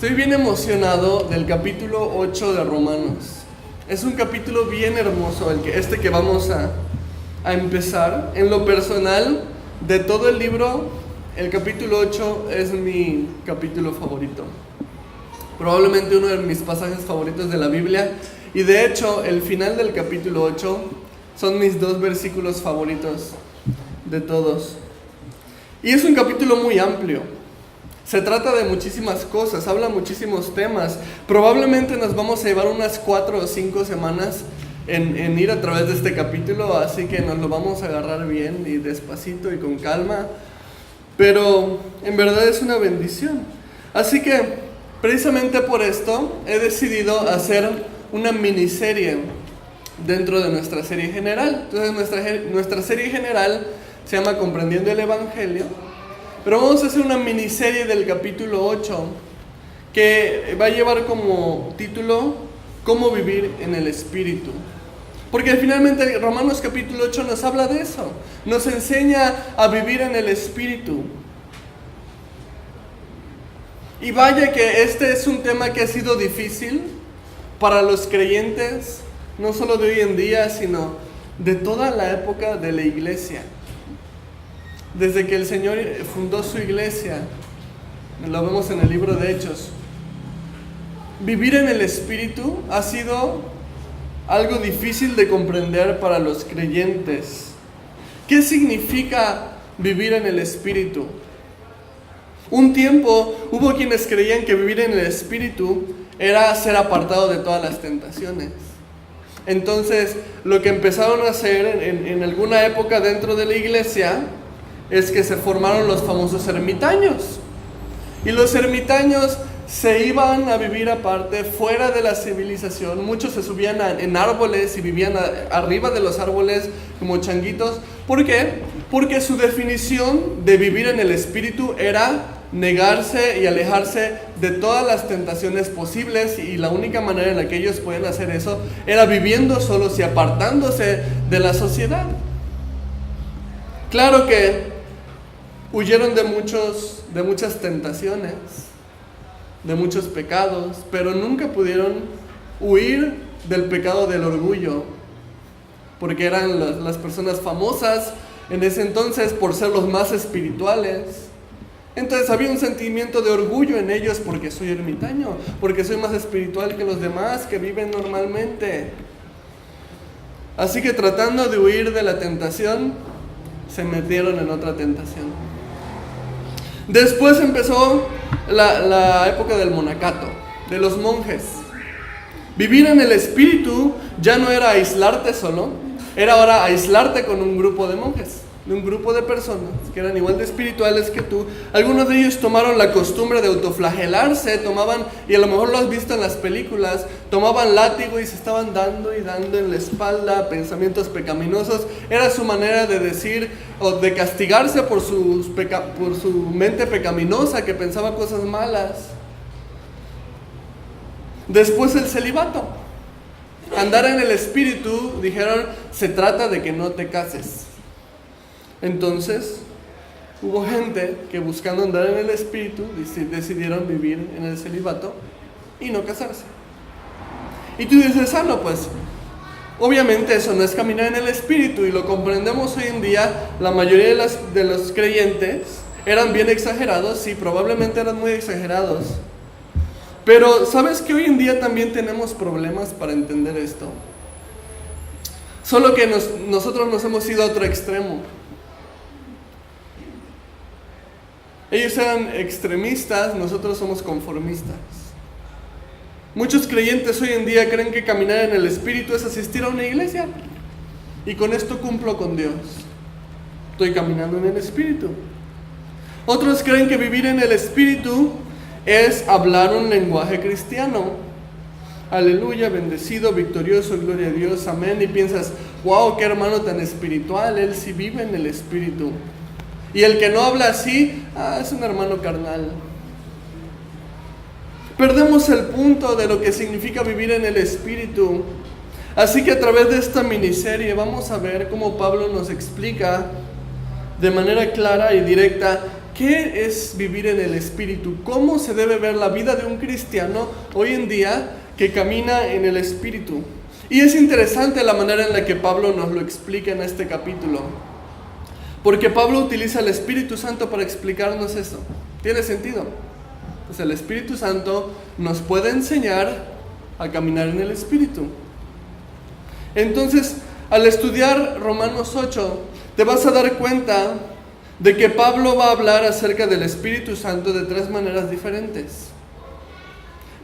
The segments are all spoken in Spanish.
Estoy bien emocionado del capítulo 8 de Romanos. Es un capítulo bien hermoso, que vamos a empezar. En lo personal, de todo el libro, el capítulo 8 es mi capítulo favorito. Probablemente uno de mis pasajes favoritos de la Biblia. Y de hecho, el final del capítulo 8 son mis dos versículos favoritos de todos. Y es un capítulo muy amplio. Se trata de muchísimas cosas, habla muchísimos temas. Probablemente nos vamos a llevar unas 4 o 5 semanas en ir a través de este capítulo, así que nos lo vamos a agarrar bien y despacito y con calma. Pero en verdad es una bendición. Así que precisamente por esto he decidido hacer una miniserie dentro de nuestra serie general. Entonces nuestra serie general se llama Comprendiendo el Evangelio. Pero vamos a hacer una miniserie del capítulo 8 que va a llevar como título Cómo vivir en el Espíritu. Porque finalmente Romanos capítulo 8 nos habla de eso. Nos enseña a vivir en el Espíritu. Y vaya que este es un tema que ha sido difícil para los creyentes, no solo de hoy en día, sino de toda la época de la iglesia. Desde que el Señor fundó su iglesia, lo vemos en el libro de Hechos, vivir en el Espíritu ha sido algo difícil de comprender para los creyentes. ¿Qué significa vivir en el Espíritu? Un tiempo hubo quienes creían que vivir en el Espíritu era ser apartado de todas las tentaciones. Entonces, lo que empezaron a hacer en alguna época dentro de la iglesia es que se formaron los famosos ermitaños. Y los ermitaños se iban a vivir aparte, fuera de la civilización. Muchos se subían en árboles y vivían arriba de los árboles como changuitos. ¿Por qué? Porque su definición de vivir en el Espíritu era negarse y alejarse de todas las tentaciones posibles, y la única manera en la que ellos podían hacer eso era viviendo solos y apartándose de la sociedad. Claro que huyeron de muchas tentaciones, de muchos pecados, pero nunca pudieron huir del pecado del orgullo, porque eran las personas famosas en ese entonces por ser los más espirituales. Entonces había un sentimiento de orgullo en ellos, porque soy ermitaño, porque soy más espiritual que los demás que viven normalmente. Así que tratando de huir de la tentación, se metieron en otra tentación. Después empezó la época del monacato, de los monjes. Vivir en el Espíritu ya no era aislarte solo, era ahora aislarte con un grupo de monjes, de un grupo de personas que eran igual de espirituales que tú. Algunos de ellos tomaron la costumbre de autoflagelarse, y a lo mejor lo has visto en las películas, tomaban látigo y se estaban dando y dando en la espalda pensamientos pecaminosos. Era su manera de decir o de castigarse por su mente pecaminosa que pensaba cosas malas. Después el celibato. Andar en el Espíritu, dijeron, se trata de que no te cases. Entonces, hubo gente que buscando andar en el Espíritu decidieron vivir en el celibato y no casarse. Y tú dices, no, pues, obviamente eso no es caminar en el Espíritu, y lo comprendemos hoy en día. La mayoría de los creyentes eran bien exagerados, sí, probablemente eran muy exagerados. Pero, ¿sabes que hoy en día también tenemos problemas para entender esto? Solo que nosotros nos hemos ido a otro extremo. Ellos eran extremistas, nosotros somos conformistas. Muchos creyentes hoy en día creen que caminar en el Espíritu es asistir a una iglesia. Y con esto cumplo con Dios. Estoy caminando en el Espíritu. Otros creen que vivir en el Espíritu es hablar un lenguaje cristiano. Aleluya, bendecido, victorioso, gloria a Dios, amén. Y piensas, wow, qué hermano tan espiritual, él sí vive en el Espíritu. Y el que no habla así, es un hermano carnal. Perdemos el punto de lo que significa vivir en el Espíritu. Así que a través de esta miniserie vamos a ver cómo Pablo nos explica de manera clara y directa ¿qué es vivir en el Espíritu? ¿Cómo se debe ver la vida de un cristiano hoy en día que camina en el Espíritu? Y es interesante la manera en la que Pablo nos lo explica en este capítulo, porque Pablo utiliza el Espíritu Santo para explicarnos eso. ¿Tiene sentido? Pues el Espíritu Santo nos puede enseñar a caminar en el Espíritu. Entonces, al estudiar Romanos 8, te vas a dar cuenta de que Pablo va a hablar acerca del Espíritu Santo de 3 maneras diferentes.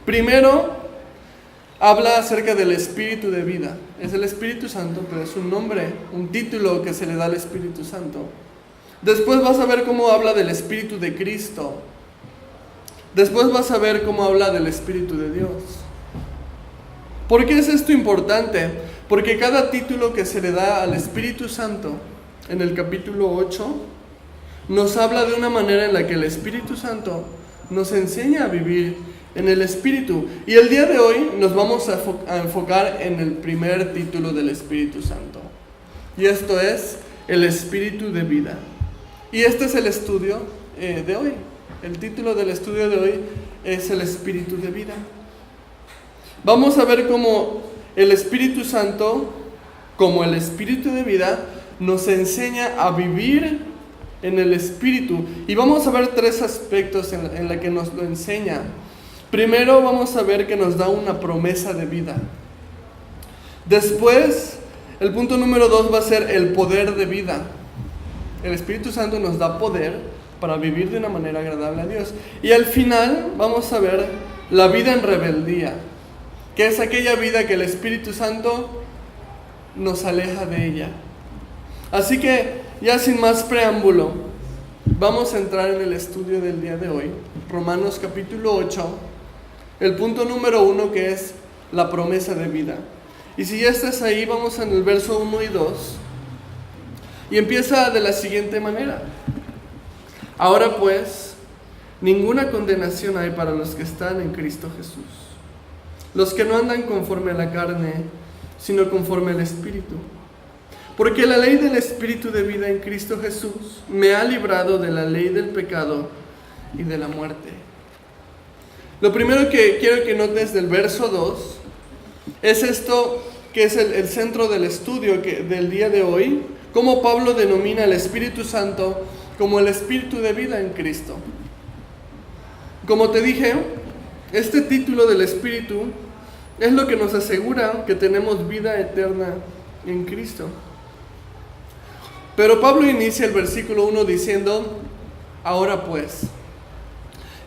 Primero, habla acerca del Espíritu de vida. Es el Espíritu Santo, pero es un nombre, un título que se le da al Espíritu Santo. Después vas a ver cómo habla del Espíritu de Cristo. Después vas a ver cómo habla del Espíritu de Dios. ¿Por qué es esto importante? Porque cada título que se le da al Espíritu Santo en el capítulo 8 nos habla de una manera en la que el Espíritu Santo nos enseña a vivir en el Espíritu. Y el día de hoy nos vamos a enfocar en el primer título del Espíritu Santo. Y esto es el Espíritu de vida. Y este es el estudio de hoy. El título del estudio de hoy es el Espíritu de vida. Vamos a ver cómo el Espíritu Santo, como el Espíritu de vida, nos enseña a vivir en el Espíritu. Y vamos a ver 3 aspectos en la que nos lo enseña. Primero vamos a ver que nos da una promesa de vida. Después, el punto número 2 va a ser el poder de vida. El Espíritu Santo nos da poder para vivir de una manera agradable a Dios. Y al final vamos a ver la vida en rebeldía, que es aquella vida que el Espíritu Santo nos aleja de ella. Así que, ya sin más preámbulo, vamos a entrar en el estudio del día de hoy. Romanos capítulo 8, el punto número 1, que es la promesa de vida. Y si ya estás ahí, vamos en el verso 1 y 2. Y empieza de la siguiente manera. Ahora pues, ninguna condenación hay para los que están en Cristo Jesús, los que no andan conforme a la carne, sino conforme al Espíritu. Porque la ley del Espíritu de vida en Cristo Jesús me ha librado de la ley del pecado y de la muerte. Lo primero que quiero que notes del verso 2 es esto que es el centro del estudio del día de hoy, cómo Pablo denomina al Espíritu Santo como el Espíritu de vida en Cristo. Como te dije, este título del Espíritu es lo que nos asegura que tenemos vida eterna en Cristo. Pero Pablo inicia el versículo 1 diciendo, ahora pues.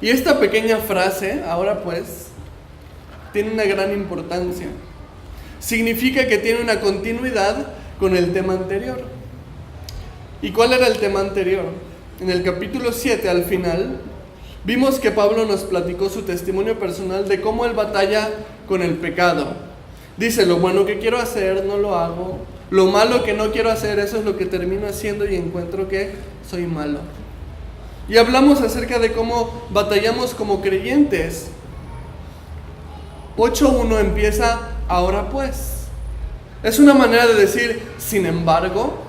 Y esta pequeña frase, ahora pues, tiene una gran importancia. Significa que tiene una continuidad con el tema anterior. ¿Y cuál era el tema anterior? En el capítulo 7, al final, vimos que Pablo nos platicó su testimonio personal de cómo él batalla con el pecado. Dice, lo bueno que quiero hacer, no lo hago. Lo malo que no quiero hacer, eso es lo que termino haciendo y encuentro que soy malo. Y hablamos acerca de cómo batallamos como creyentes. 8.1 empieza, ahora pues. Es una manera de decir, sin embargo,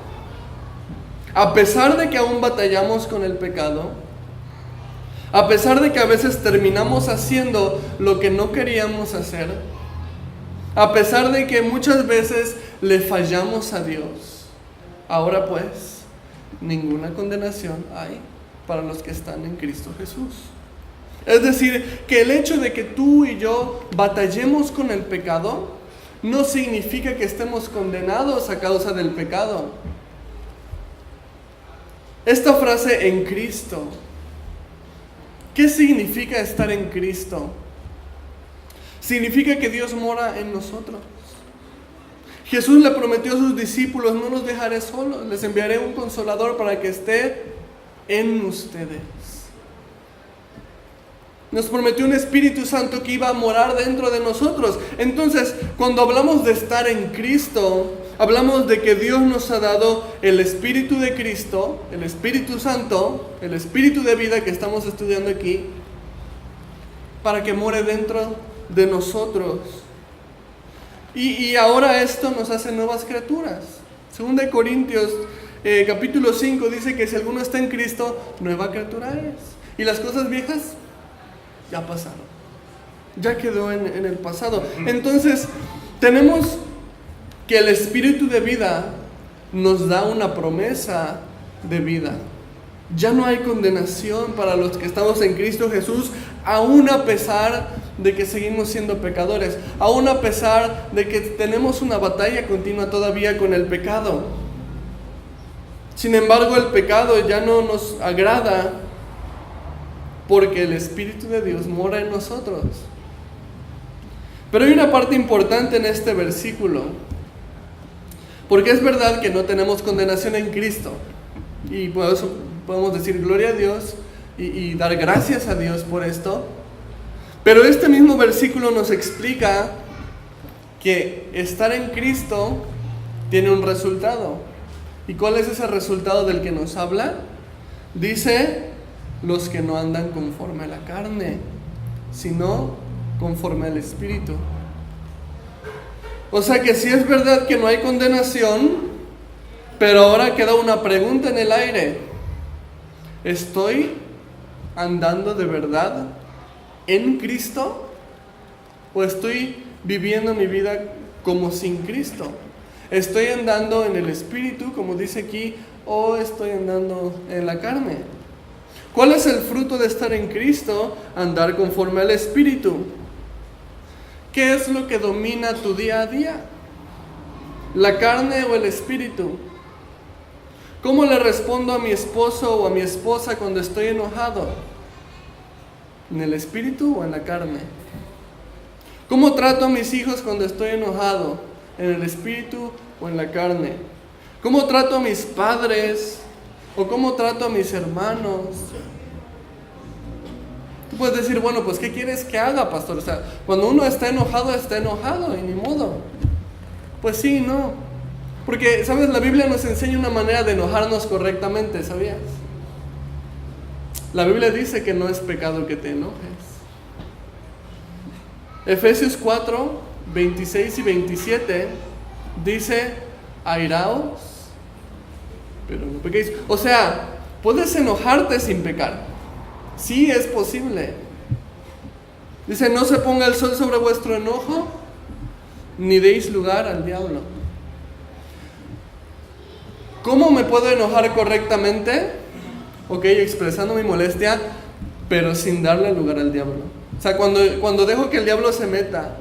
a pesar de que aún batallamos con el pecado, a pesar de que a veces terminamos haciendo lo que no queríamos hacer, a pesar de que muchas veces le fallamos a Dios, ahora pues, ninguna condenación hay para los que están en Cristo Jesús. Es decir, que el hecho de que tú y yo batallemos con el pecado no significa que estemos condenados a causa del pecado. Esta frase, en Cristo, ¿qué significa estar en Cristo? Significa que Dios mora en nosotros. Jesús le prometió a sus discípulos, no los dejaré solos, les enviaré un consolador para que esté en ustedes. Nos prometió un Espíritu Santo que iba a morar dentro de nosotros. Entonces, cuando hablamos de estar en Cristo, hablamos de que Dios nos ha dado el Espíritu de Cristo, el Espíritu Santo, el Espíritu de vida que estamos estudiando aquí, para que more dentro de nosotros. Y ahora esto nos hace nuevas criaturas. 2 Corintios capítulo 5 dice que si alguno está en Cristo, nueva criatura es. Y las cosas viejas ya pasaron, ya quedó en el pasado. Entonces, tenemos que el Espíritu de vida nos da una promesa de vida. Ya no hay condenación para los que estamos en Cristo Jesús, aún a pesar de que seguimos siendo pecadores, aún a pesar de que tenemos una batalla continua todavía con el pecado. Sin embargo, el pecado ya no nos agrada porque el Espíritu de Dios mora en nosotros. Pero hay una parte importante en este versículo, porque es verdad que no tenemos condenación en Cristo, y por eso podemos decir gloria a Dios y dar gracias a Dios por esto. Pero este mismo versículo nos explica que estar en Cristo tiene un resultado. ¿Y cuál es ese resultado del que nos habla? Dice, los que no andan conforme a la carne, sino conforme al Espíritu. O sea que sí es verdad que no hay condenación, pero ahora queda una pregunta en el aire. ¿Estoy andando de verdad en Cristo? ¿O estoy viviendo mi vida como sin Cristo? ¿Estoy andando en el Espíritu, como dice aquí, o estoy andando en la carne? ¿Cuál es el fruto de estar en Cristo? Andar conforme al Espíritu. ¿Qué es lo que domina tu día a día? ¿La carne o el Espíritu? ¿Cómo le respondo a mi esposo o a mi esposa cuando estoy enojado? ¿En el Espíritu o en la carne? ¿Cómo trato a mis hijos cuando estoy enojado? ¿En el Espíritu o en la carne? ¿Cómo trato a mis padres? ¿O cómo trato a mis hermanos? Tú puedes decir, bueno, pues ¿qué quieres que haga, pastor? O sea, cuando uno está enojado y ni modo. Pues sí, no. Porque, ¿sabes? La Biblia nos enseña una manera de enojarnos correctamente, ¿sabías? La Biblia dice que no es pecado que te enojes. Efesios 4, 26 y 27 dice, airaos, pero no pequéis. O sea, puedes enojarte sin pecar. Sí, es posible. Dice, no se ponga el sol sobre vuestro enojo, ni deis lugar al diablo. ¿Cómo me puedo enojar correctamente? Ok, expresando mi molestia, pero sin darle lugar al diablo. O sea, cuando dejo que el diablo se meta,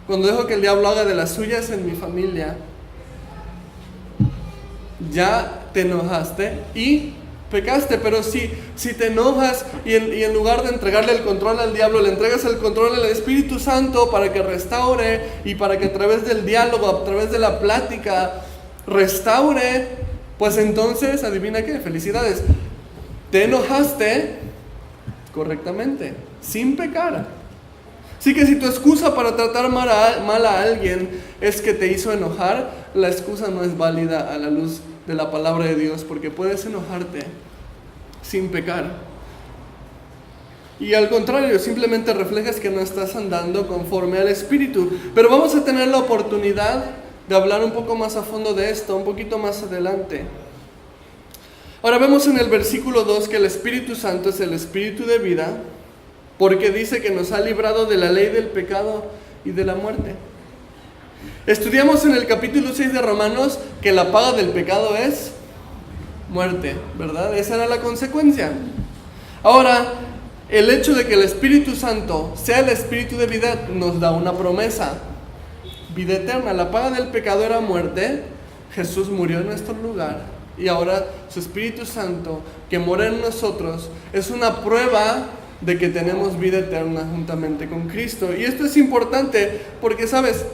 cuando dejo que el diablo haga de las suyas en mi familia, ya te enojaste y pecaste. Pero si te enojas y en lugar de entregarle el control al diablo, le entregas el control al Espíritu Santo para que restaure y para que a través del diálogo, a través de la plática, restaure, pues entonces, adivina qué, felicidades, te enojaste correctamente, sin pecar. Así que si tu excusa para tratar mal a alguien es que te hizo enojar, la excusa no es válida a la luz de la palabra de Dios, porque puedes enojarte sin pecar. Y al contrario, simplemente reflejas que no estás andando conforme al Espíritu. Pero vamos a tener la oportunidad de hablar un poco más a fondo de esto, un poquito más adelante. Ahora vemos en el versículo 2 que el Espíritu Santo es el Espíritu de vida, porque dice que nos ha librado de la ley del pecado y de la muerte. Estudiamos en el capítulo 6 de Romanos que la paga del pecado es muerte, ¿verdad? Esa era la consecuencia. Ahora, el hecho de que el Espíritu Santo sea el Espíritu de vida nos da una promesa. Vida eterna. La paga del pecado era muerte. Jesús murió en nuestro lugar y ahora su Espíritu Santo que mora en nosotros es una prueba de que tenemos vida eterna juntamente con Cristo. Y esto es importante porque, ¿sabes?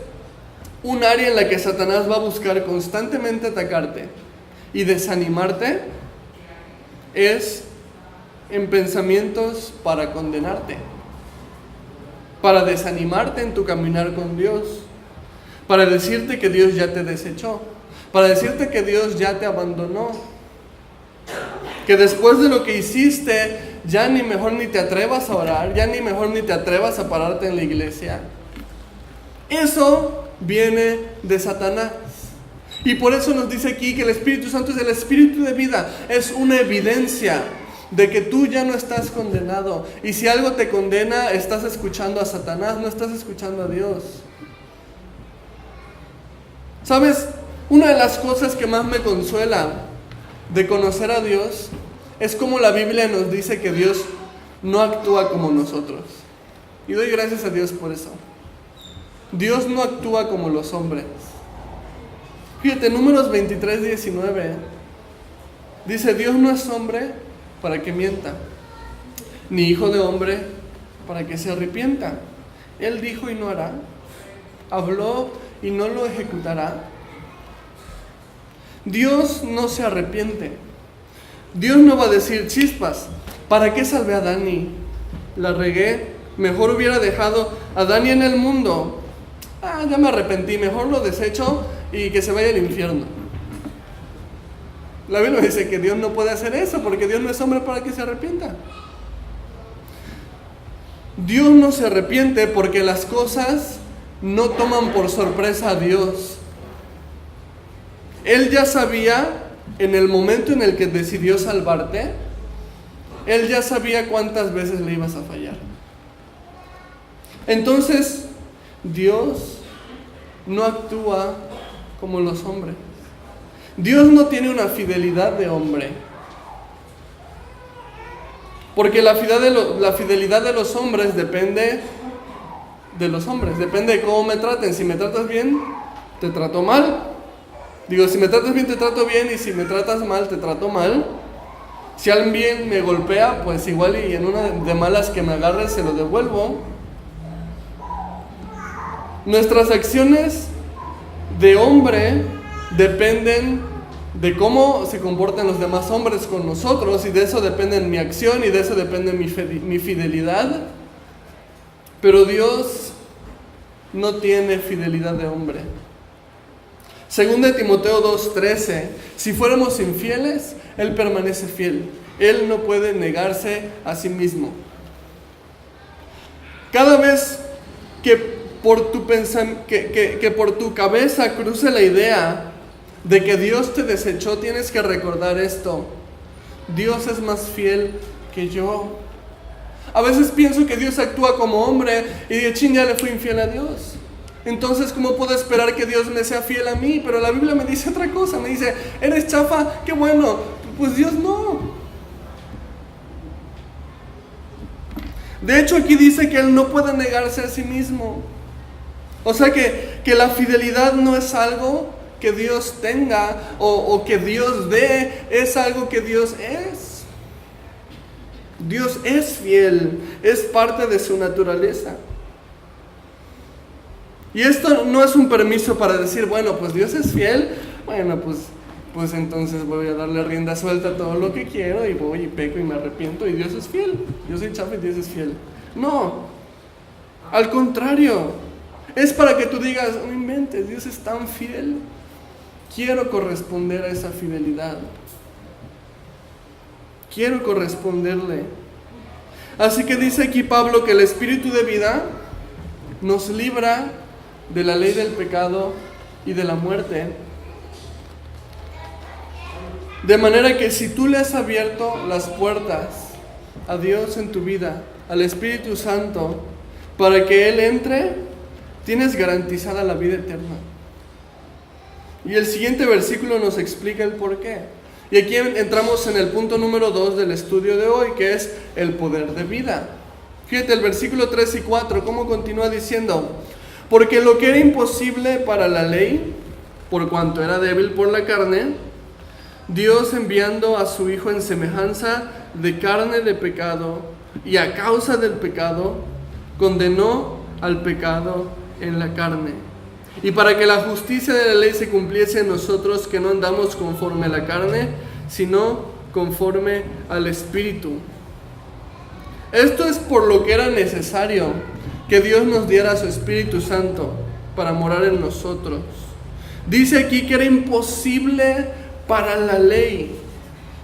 Un área en la que Satanás va a buscar constantemente atacarte y desanimarte es en pensamientos para condenarte, para desanimarte en tu caminar con Dios, para decirte que Dios ya te desechó, para decirte que Dios ya te abandonó, que después de lo que hiciste ya ni mejor ni te atrevas a orar, ya ni mejor ni te atrevas a pararte en la iglesia. Eso viene de Satanás. Y por eso nos dice aquí que el Espíritu Santo es el Espíritu de vida. Es una evidencia de que tú ya no estás condenado. Y si algo te condena, estás escuchando a Satanás, no estás escuchando a Dios. ¿Sabes? Una de las cosas que más me consuela de conocer a Dios es como la Biblia nos dice que Dios no actúa como nosotros. Y doy gracias a Dios por eso. Dios no actúa como los hombres. Fíjate, Números 23:19 dice: Dios no es hombre para que mienta, ni hijo de hombre para que se arrepienta. Él dijo y no hará, habló y no lo ejecutará. Dios no se arrepiente. Dios no va a decir: chispas, ¿para qué salvé a Dani? La regué, mejor hubiera dejado a Dani en el mundo. Ya me arrepentí, mejor lo desecho y que se vaya al infierno. La Biblia dice que Dios no puede hacer eso, porque Dios no es hombre para que se arrepienta. Dios no se arrepiente porque las cosas no toman por sorpresa a Dios. Él ya sabía, en el momento en el que decidió salvarte, Él ya sabía cuántas veces le ibas a fallar. Entonces, Dios no actúa como los hombres. Dios no tiene una fidelidad de hombre. Porque la fidelidad de los hombres depende de los hombres. Depende de cómo me traten. Si me tratas bien, te trato mal. Digo, si me tratas bien, te trato bien. Y si me tratas mal, te trato mal. Si alguien me golpea, pues igual y en una de malas que me agarre, se lo devuelvo. Nuestras acciones de hombre dependen de cómo se comportan los demás hombres con nosotros, y de eso depende mi acción y de eso depende mi fidelidad. Pero Dios no tiene fidelidad de hombre. Segunda de Timoteo 2:13: si fuéramos infieles, Él permanece fiel. Él no puede negarse a sí mismo. Cada vez que por tu cabeza cruce la idea de que Dios te desechó, tienes que recordar esto: Dios es más fiel que yo. A veces pienso que Dios actúa como hombre y de chin, ya le fui infiel a Dios. Entonces, ¿cómo puedo esperar que Dios me sea fiel a mí? Pero la Biblia me dice otra cosa. Me dice: eres chafa, qué bueno. Pues Dios no. De hecho, aquí dice que Él no puede negarse a sí mismo. O sea que la fidelidad no es algo que Dios tenga o que Dios dé, es algo que Dios es. Dios es fiel, es parte de su naturaleza. Y esto no es un permiso para decir: bueno, pues Dios es fiel, bueno, pues entonces voy a darle rienda suelta a todo lo que quiero y voy y peco y me arrepiento y Dios es fiel. Yo soy chafa y Dios es fiel. No, al contrario. Es para que tú digas: no inventes, Dios es tan fiel. Quiero corresponder a esa fidelidad. Quiero corresponderle. Así que dice aquí Pablo que el Espíritu de vida nos libra de la ley del pecado y de la muerte. De manera que si tú le has abierto las puertas a Dios en tu vida, al Espíritu Santo, para que Él entre, tienes garantizada la vida eterna. Y el siguiente versículo nos explica el por qué. Y aquí entramos en el punto número 2 del estudio de hoy, que es el poder de vida. Fíjate el versículo 3 y 4, cómo continúa diciendo: porque lo que era imposible para la ley, por cuanto era débil por la carne, Dios, enviando a su Hijo en semejanza de carne de pecado, y a causa del pecado, condenó al pecado en la carne. Y para que la justicia de la ley se cumpliese en nosotros, que no andamos conforme a la carne, sino conforme al Espíritu. Esto es por lo que era necesario que Dios nos diera su Espíritu Santo para morar en nosotros. Dice aquí que era imposible para la ley.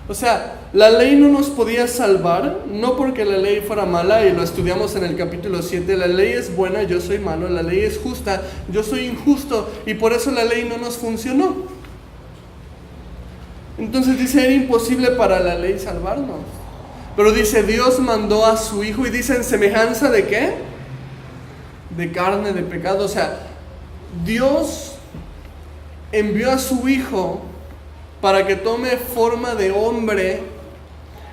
O sea, la ley no nos podía salvar, no porque la ley fuera mala, y lo estudiamos en el capítulo 7, la ley es buena, yo soy malo, la ley es justa, yo soy injusto, y por eso la ley no nos funcionó. Entonces dice, era imposible para la ley salvarnos. Pero dice, Dios mandó a su Hijo y dice, ¿en semejanza de qué? De carne, de pecado. O sea, Dios envió a su Hijo para que tome forma de hombre,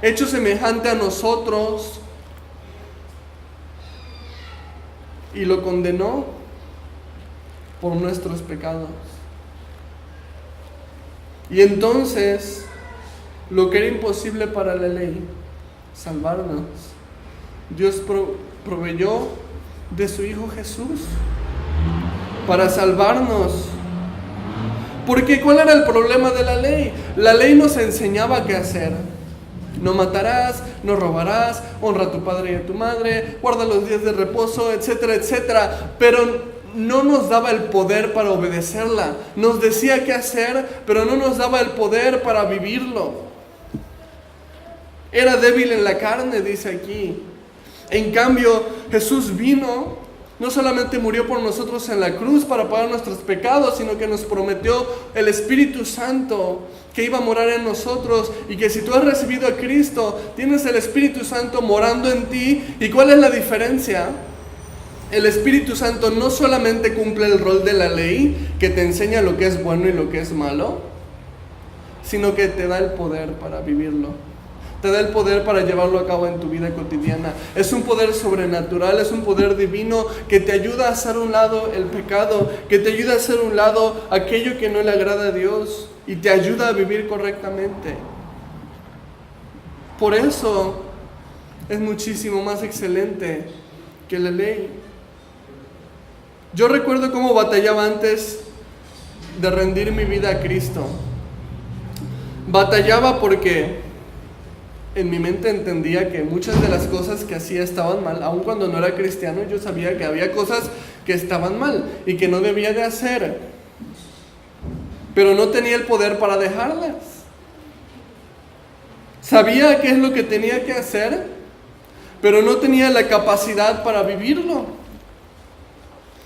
hecho semejante a nosotros, y lo condenó por nuestros pecados. Y entonces, lo que era imposible para la ley, salvarnos, Dios proveyó de su Hijo Jesús para salvarnos. Porque ¿cuál era el problema de la ley? La ley nos enseñaba qué hacer. No matarás, no robarás, honra a tu padre y a tu madre, guarda los días de reposo, etcétera, etcétera. Pero no nos daba el poder para obedecerla. Nos decía qué hacer, pero no nos daba el poder para vivirlo. Era débil en la carne, dice aquí. En cambio, Jesús vino, no solamente murió por nosotros en la cruz para pagar nuestros pecados, sino que nos prometió el Espíritu Santo que iba a morar en nosotros, y que si tú has recibido a Cristo, tienes el Espíritu Santo morando en ti. ¿Y cuál es la diferencia? El Espíritu Santo no solamente cumple el rol de la ley, que te enseña lo que es bueno y lo que es malo, sino que te da el poder para vivirlo. Te da el poder para llevarlo a cabo en tu vida cotidiana. Es un poder sobrenatural, es un poder divino que te ayuda a hacer a un lado el pecado, que te ayuda a hacer a un lado aquello que no le agrada a Dios, y te ayuda a vivir correctamente. Por eso es muchísimo más excelente que la ley. Yo recuerdo cómo batallaba antes de rendir mi vida a Cristo. Batallaba porque en mi mente entendía que muchas de las cosas que hacía estaban mal. Aun cuando no era cristiano, yo sabía que había cosas que estaban mal y que no debía de hacer, pero no tenía el poder para dejarlas. Sabía qué es lo que tenía que hacer, pero no tenía la capacidad para vivirlo.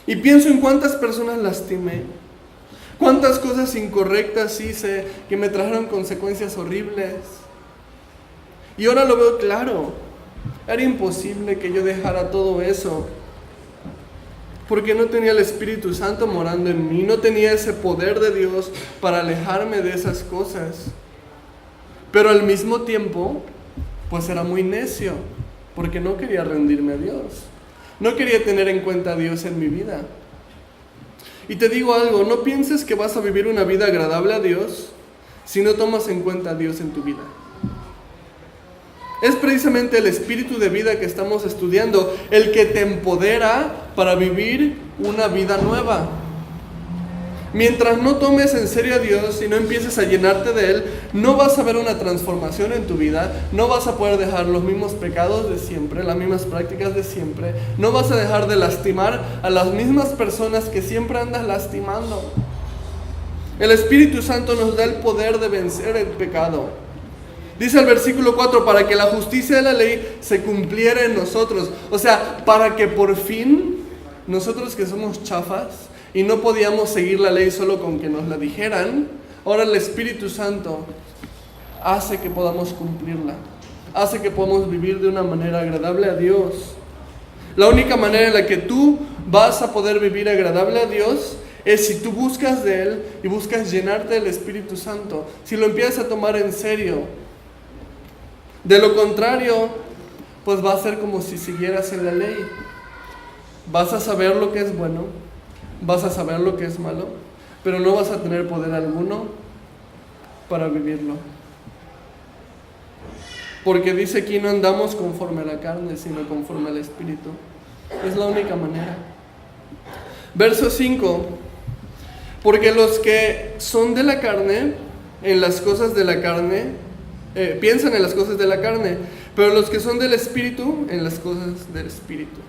Y pienso en cuántas personas lastimé, cuántas cosas incorrectas hice que me trajeron consecuencias horribles. Y ahora lo veo claro. Era imposible que yo dejara todo eso, porque no tenía el Espíritu Santo morando en mí, no tenía ese poder de Dios para alejarme de esas cosas. Pero al mismo tiempo, pues era muy necio, porque no quería rendirme a Dios. No quería tener en cuenta a Dios en mi vida. Y te digo algo, no pienses que vas a vivir una vida agradable a Dios si no tomas en cuenta a Dios en tu vida. Es precisamente el espíritu de vida que estamos estudiando el que te empodera para vivir una vida nueva. Mientras no tomes en serio a Dios y no empieces a llenarte de Él, no vas a ver una transformación en tu vida, no vas a poder dejar los mismos pecados de siempre, las mismas prácticas de siempre, no vas a dejar de lastimar a las mismas personas que siempre andas lastimando. El Espíritu Santo nos da el poder de vencer el pecado. Dice el versículo 4, para que la justicia de la ley se cumpliera en nosotros. O sea, para que por fin nosotros que somos chafas y no podíamos seguir la ley solo con que nos la dijeran, ahora el Espíritu Santo hace que podamos cumplirla, hace que podamos vivir de una manera agradable a Dios. La única manera en la que tú vas a poder vivir agradable a Dios es si tú buscas de Él y buscas llenarte del Espíritu Santo, si lo empiezas a tomar en serio. De lo contrario, pues va a ser como si siguieras en la ley. Vas a saber lo que es bueno, vas a saber lo que es malo, pero no vas a tener poder alguno para vivirlo. Porque dice aquí, no andamos conforme a la carne, sino conforme al Espíritu. Es la única manera. Verso 5. Porque los que son de la carne, en las cosas de la carne, piensan en las cosas de la carne, pero los que son del Espíritu, en las cosas del Espíritu.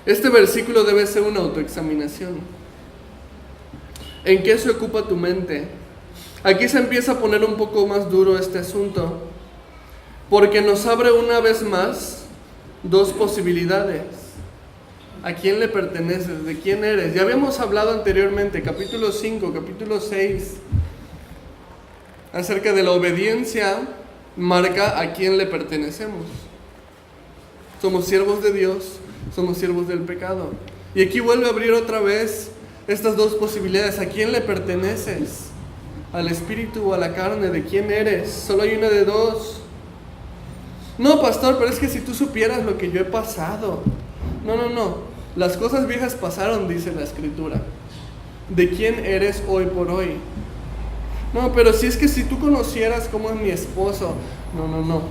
Este versículo debe ser una autoexaminación. ¿En qué se ocupa tu mente? Aquí se empieza a poner un poco más duro este asunto, porque nos abre una vez más dos posibilidades. ¿A quién le perteneces? ¿De quién eres? Ya habíamos hablado anteriormente, capítulo 5, capítulo 6, acerca de la obediencia, marca a quién le pertenecemos. Somos siervos de Dios, somos siervos del pecado. Y aquí vuelve a abrir otra vez estas dos posibilidades. ¿A quién le perteneces? ¿Al espíritu o a la carne? ¿De quién eres? Solo hay una de dos. No, pastor, pero es que si tú supieras lo que yo he pasado. No. Las cosas viejas pasaron, dice la Escritura. ¿De quién eres hoy por hoy? No, pero si es que si tú conocieras cómo es mi esposo. No.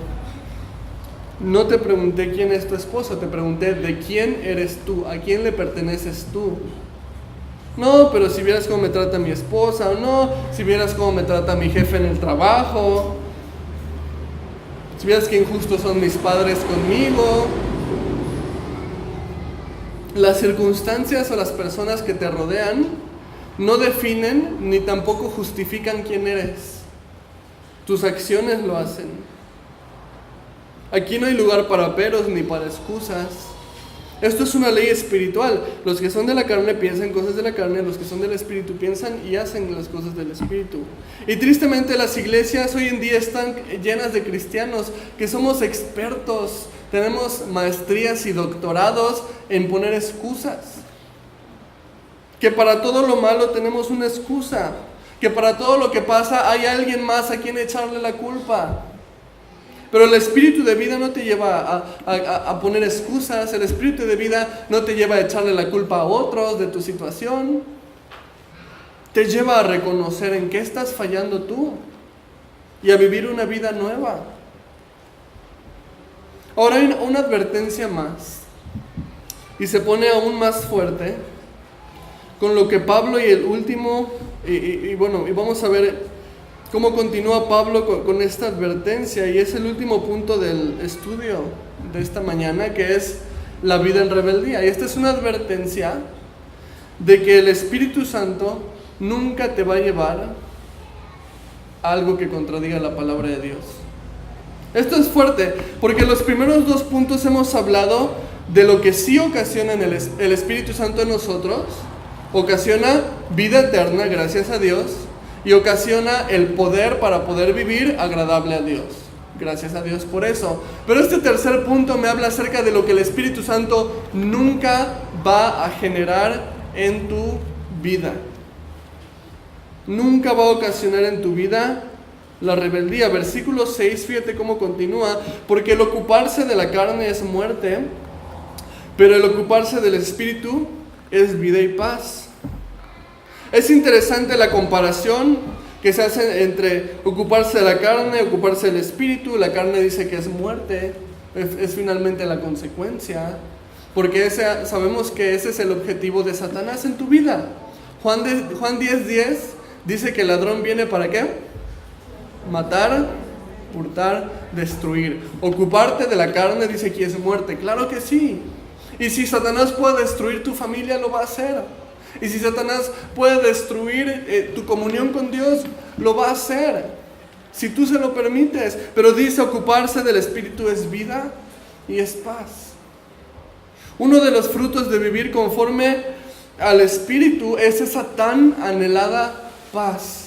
No te pregunté quién es tu esposo, te pregunté de quién eres tú, a quién le perteneces tú. No, pero si vieras cómo me trata mi esposa, o no, si vieras cómo me trata mi jefe en el trabajo, si vieras qué injustos son mis padres conmigo. Las circunstancias o las personas que te rodean no definen ni tampoco justifican quién eres. Tus acciones lo hacen. Aquí no hay lugar para peros ni para excusas. Esto es una ley espiritual. Los que son de la carne piensan cosas de la carne, los que son del espíritu piensan y hacen las cosas del espíritu. Y tristemente las iglesias hoy en día están llenas de cristianos que somos expertos, tenemos maestrías y doctorados en poner excusas. Que para todo lo malo tenemos una excusa. Que para todo lo que pasa hay alguien más a quien echarle la culpa. Pero el espíritu de vida no te lleva a poner excusas. El espíritu de vida no te lleva a echarle la culpa a otros de tu situación. Te lleva a reconocer en qué estás fallando tú y a vivir una vida nueva. Ahora hay una advertencia más y se pone aún más fuerte con lo que Pablo y el último, y vamos a ver cómo continúa Pablo con esta advertencia, y es el último punto del estudio de esta mañana, que es la vida en rebeldía. Y esta es una advertencia de que el Espíritu Santo nunca te va a llevar a algo que contradiga la palabra de Dios. Esto es fuerte, porque los primeros dos puntos hemos hablado de lo que sí ocasiona el Espíritu Santo en nosotros. Ocasiona vida eterna, gracias a Dios, y ocasiona el poder para poder vivir agradable a Dios. Gracias a Dios por eso. Pero este tercer punto me habla acerca de lo que el Espíritu Santo nunca va a generar en tu vida. Nunca va a ocasionar en tu vida la rebeldía. Versículo 6, fíjate cómo continúa. Porque el ocuparse de la carne es muerte, pero el ocuparse del Espíritu es vida y paz. Es interesante la comparación que se hace entre ocuparse de la carne, ocuparse del Espíritu. La carne dice que es muerte, es finalmente la consecuencia, porque sabemos que ese es el objetivo de Satanás en tu vida. Juan 10:10 dice que el ladrón viene ¿para qué? Matar, hurtar, destruir. Ocuparte de la carne dice que es muerte. Claro que sí. Y si Satanás puede destruir tu familia, lo va a hacer. Y si Satanás puede destruir tu comunión con Dios, lo va a hacer, si tú se lo permites. Pero dice, ocuparse del Espíritu es vida y es paz. Uno de los frutos de vivir conforme al Espíritu es esa tan anhelada paz.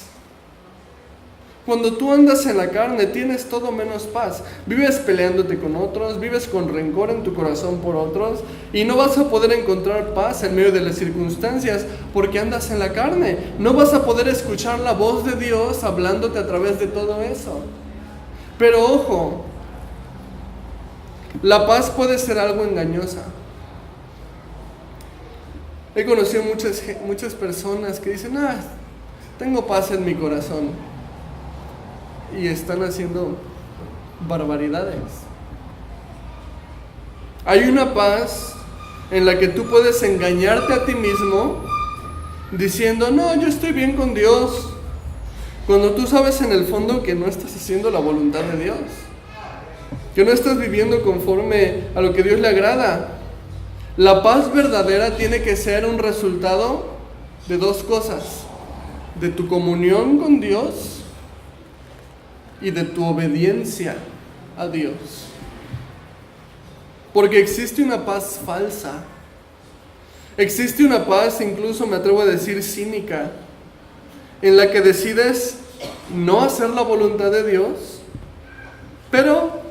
Cuando tú andas en la carne, tienes todo menos paz. Vives peleándote con otros, vives con rencor en tu corazón por otros, y no vas a poder encontrar paz en medio de las circunstancias porque andas en la carne. No vas a poder escuchar la voz de Dios hablándote a través de todo eso. Pero ojo, la paz puede ser algo engañosa. He conocido muchas personas que dicen, tengo paz en mi corazón. Y están haciendo barbaridades. Hay una paz en la que tú puedes engañarte a ti mismo diciendo, no, yo estoy bien con Dios, cuando tú sabes en el fondo que no estás haciendo la voluntad de Dios, que no estás viviendo conforme a lo que Dios le agrada. La paz verdadera tiene que ser un resultado de dos cosas: de tu comunión con Dios y de tu obediencia a Dios. Porque existe una paz falsa Existe una paz, incluso me atrevo a decir cínica, en la que decides no hacer la voluntad de Dios, pero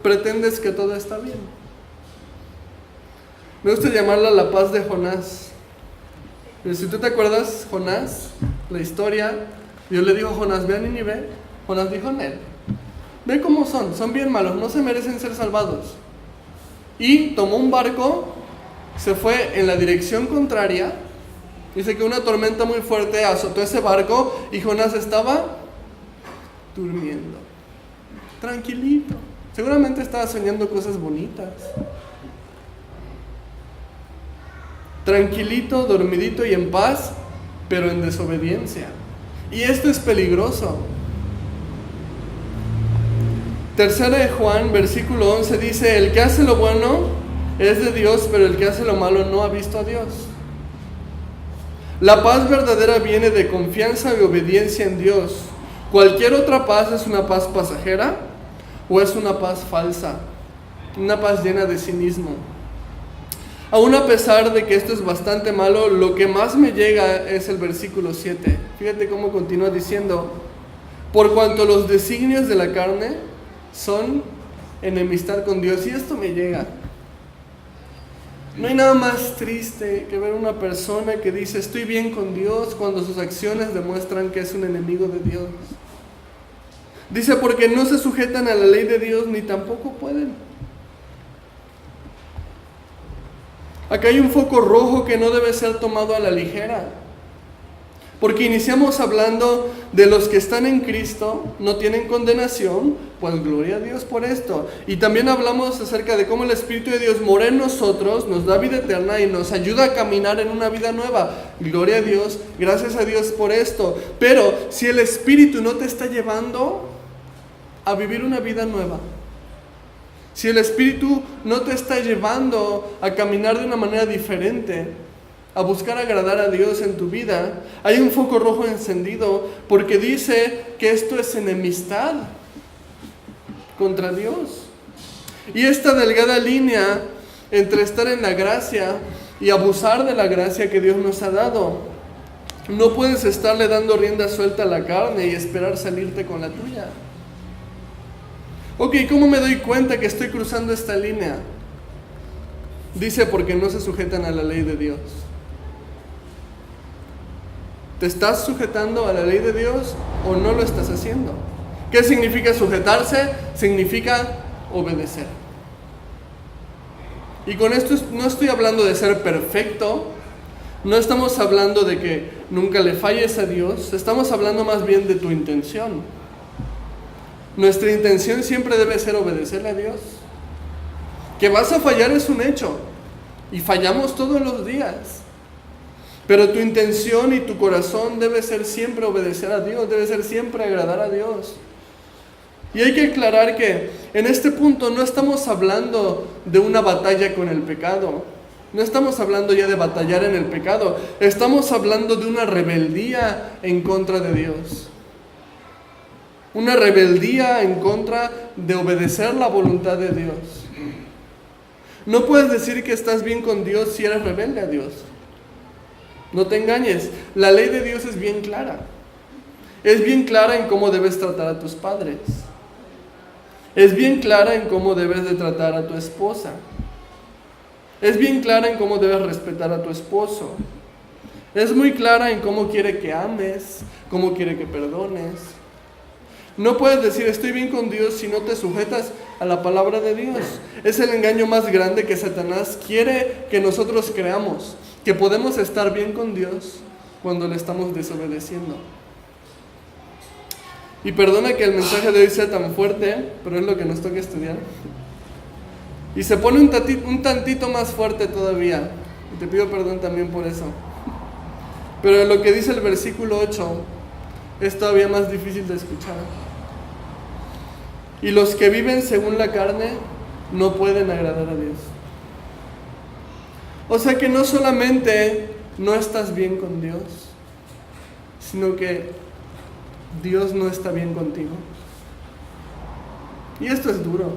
pretendes que todo está bien. Me gusta llamarla la paz de Jonás. Pero si tú te acuerdas, Jonás, la historia, Dios le dijo a Jonás, ve a Nínive. Jonás dijo, Nel, ve cómo son bien malos, no se merecen ser salvados. Y tomó un barco, se fue en la dirección contraria. Dice que una tormenta muy fuerte azotó ese barco y Jonás estaba durmiendo, tranquilito. Seguramente estaba soñando cosas bonitas. Tranquilito, dormidito y en paz, pero en desobediencia. Y esto es peligroso. Tercera de Juan, versículo 11 dice, el que hace lo bueno es de Dios, pero el que hace lo malo no ha visto a Dios. La paz verdadera viene de confianza y obediencia en Dios. Cualquier otra paz es una paz pasajera o es una paz falsa, una paz llena de cinismo. Aún a pesar de que esto es bastante malo, lo que más me llega es el versículo 7. Fíjate cómo continúa diciendo, por cuanto los designios de la carne son enemistad con Dios. Y esto me llega. No hay nada más triste que ver una persona que dice estoy bien con Dios cuando sus acciones demuestran que es un enemigo de Dios. Dice porque no se sujetan a la ley de Dios ni tampoco pueden. Acá hay un foco rojo que no debe ser tomado a la ligera. Porque iniciamos hablando de los que están en Cristo, no tienen condenación, pues gloria a Dios por esto. Y también hablamos acerca de cómo el Espíritu de Dios mora en nosotros, nos da vida eterna y nos ayuda a caminar en una vida nueva. Gloria a Dios, gracias a Dios por esto. Pero si el Espíritu no te está llevando a vivir una vida nueva, si el Espíritu no te está llevando a caminar de una manera diferente, a buscar agradar a Dios en tu vida, hay un foco rojo encendido porque dice que esto es enemistad contra Dios. Y esta delgada línea entre estar en la gracia y abusar de la gracia que Dios nos ha dado, no puedes estarle dando rienda suelta a la carne y esperar salirte con la tuya. Ok, ¿cómo me doy cuenta que estoy cruzando esta línea? Dice porque no se sujetan a la ley de Dios. ¿Te estás sujetando a la ley de Dios o no lo estás haciendo? ¿Qué significa sujetarse? Significa obedecer. Y con esto no estoy hablando de ser perfecto, no estamos hablando de que nunca le falles a Dios, estamos hablando más bien de tu intención. Nuestra intención siempre debe ser obedecerle a Dios. Que vas a fallar es un hecho, y fallamos todos los días. Pero tu intención y tu corazón debe ser siempre obedecer a Dios, debe ser siempre agradar a Dios. Y hay que aclarar que en este punto no estamos hablando de una batalla con el pecado. No estamos hablando ya de batallar en el pecado. Estamos hablando de una rebeldía en contra de Dios. Una rebeldía en contra de obedecer la voluntad de Dios. No puedes decir que estás bien con Dios si eres rebelde a Dios. No te engañes, la ley de Dios es bien clara. Es bien clara en cómo debes tratar a tus padres. Es bien clara en cómo debes de tratar a tu esposa. Es bien clara en cómo debes respetar a tu esposo. Es muy clara en cómo quiere que ames, cómo quiere que perdones. No puedes decir estoy bien con Dios si no te sujetas a la palabra de Dios. Es el engaño más grande que Satanás quiere que nosotros creamos. Que podemos estar bien con Dios cuando le estamos desobedeciendo. Y perdona que el mensaje de hoy sea tan fuerte, pero es lo que nos toca estudiar. Y se pone un tantito más fuerte todavía. Y te pido perdón también por eso. Pero lo que dice el versículo 8 es todavía más difícil de escuchar. Y los que viven según la carne no pueden agradar a Dios. O sea que no solamente no estás bien con Dios, sino que Dios no está bien contigo. Y esto es duro.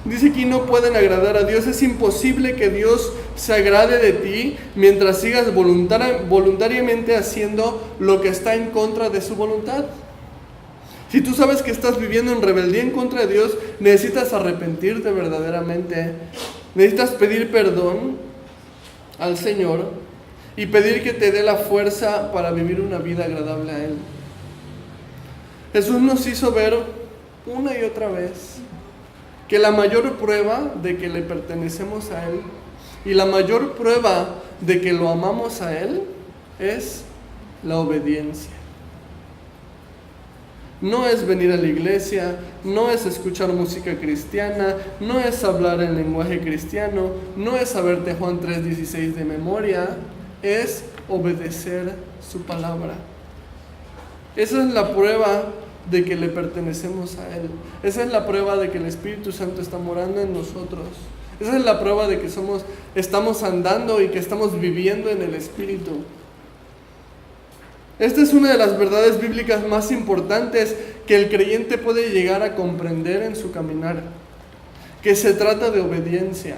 Dice aquí no pueden agradar a Dios. Es imposible que Dios se agrade de ti mientras sigas voluntariamente haciendo lo que está en contra de su voluntad. Si tú sabes que estás viviendo en rebeldía en contra de Dios, necesitas arrepentirte verdaderamente. Necesitas pedir perdón al Señor y pedir que te dé la fuerza para vivir una vida agradable a Él. Jesús nos hizo ver una y otra vez que la mayor prueba de que le pertenecemos a Él y la mayor prueba de que lo amamos a Él es la obediencia. No es venir a la iglesia, no es escuchar música cristiana, no es hablar en lenguaje cristiano, no es saberte Juan 3:16 de memoria, es obedecer su palabra. Esa es la prueba de que le pertenecemos a Él. Esa es la prueba de que el Espíritu Santo está morando en nosotros. Esa es la prueba de que estamos andando y que estamos viviendo en el Espíritu. Esta es una de las verdades bíblicas más importantes que el creyente puede llegar a comprender en su caminar, que se trata de obediencia.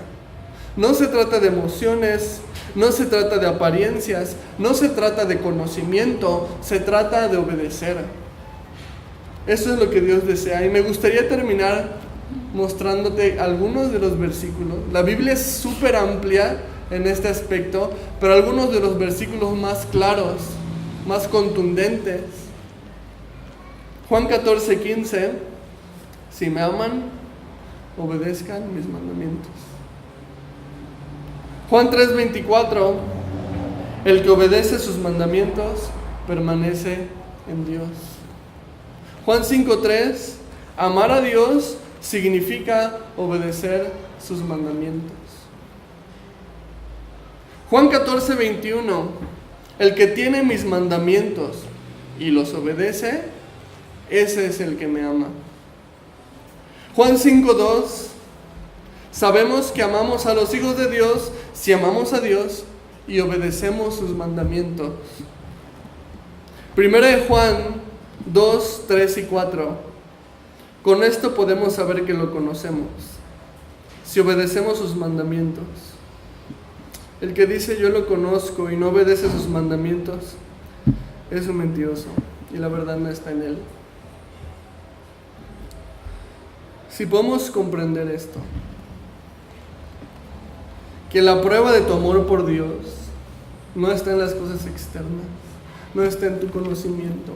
No se trata de emociones, no se trata de apariencias, no se trata de conocimiento, se trata de obedecer. Eso es lo que Dios desea. Y me gustaría terminar mostrándote algunos de los versículos. La Biblia es súper amplia en este aspecto, pero algunos de los versículos más claros, más contundentes. Juan 14:15, si me aman, obedezcan mis mandamientos. Juan 3:24, el que obedece sus mandamientos permanece en Dios. Juan 5:3, amar a Dios significa obedecer sus mandamientos. Juan 14:21, el que tiene mis mandamientos y los obedece, ese es el que me ama. Juan 5:2, sabemos que amamos a los hijos de Dios si amamos a Dios y obedecemos sus mandamientos. Primera de Juan 2, 3 y 4. Con esto podemos saber que lo conocemos, si obedecemos sus mandamientos. El que dice yo lo conozco y no obedece sus mandamientos es un mentiroso y la verdad no está en él. Si podemos comprender esto, que la prueba de tu amor por Dios no está en las cosas externas, no está en tu conocimiento,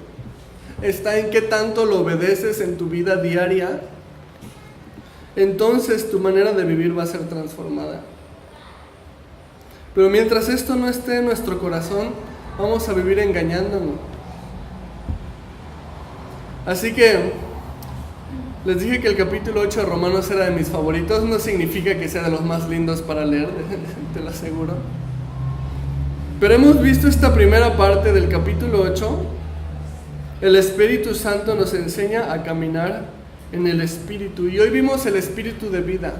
está en qué tanto lo obedeces en tu vida diaria, entonces tu manera de vivir va a ser transformada. Pero mientras esto no esté en nuestro corazón, vamos a vivir engañándonos. Así que les dije que el capítulo 8 de Romanos era de mis favoritos. No significa que sea de los más lindos para leer, te lo aseguro. Pero hemos visto esta primera parte del capítulo 8. El Espíritu Santo nos enseña a caminar en el Espíritu. Y hoy vimos el Espíritu de vida.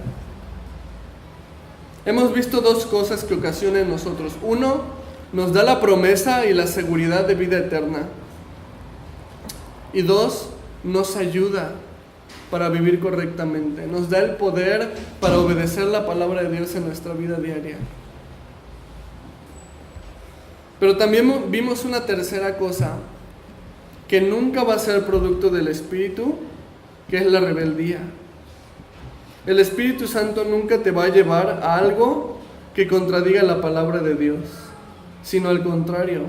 Hemos visto dos cosas que ocasionan en nosotros. Uno, nos da la promesa y la seguridad de vida eterna. Y dos, nos ayuda para vivir correctamente. Nos da el poder para obedecer la palabra de Dios en nuestra vida diaria. Pero también vimos una tercera cosa que nunca va a ser producto del Espíritu, que es la rebeldía. El Espíritu Santo nunca te va a llevar a algo que contradiga la palabra de Dios, sino al contrario,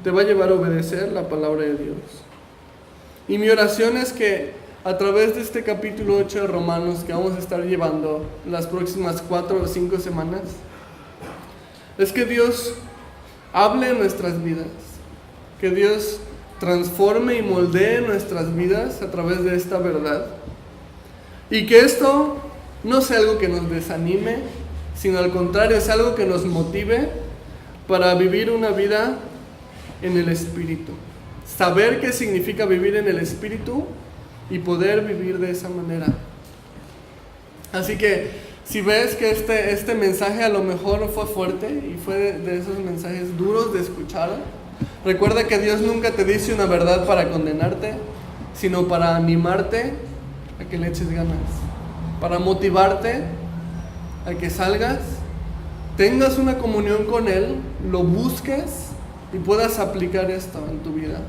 te va a llevar a obedecer la palabra de Dios. Y mi oración es que a través de este capítulo 8 de Romanos que vamos a estar llevando las próximas 4 o 5 semanas, es que Dios hable en nuestras vidas, que Dios transforme y moldee nuestras vidas a través de esta verdad, y que esto no sea algo que nos desanime, sino al contrario, sea algo que nos motive para vivir una vida en el Espíritu. Saber qué significa vivir en el Espíritu y poder vivir de esa manera. Así que si ves que este mensaje a lo mejor fue fuerte y fue de esos mensajes duros de escuchar, recuerda que Dios nunca te dice una verdad para condenarte, sino para animarte a que le eches ganas. para motivarte a que salgas, tengas una comunión con Él, lo busques y puedas aplicar esto en tu vida.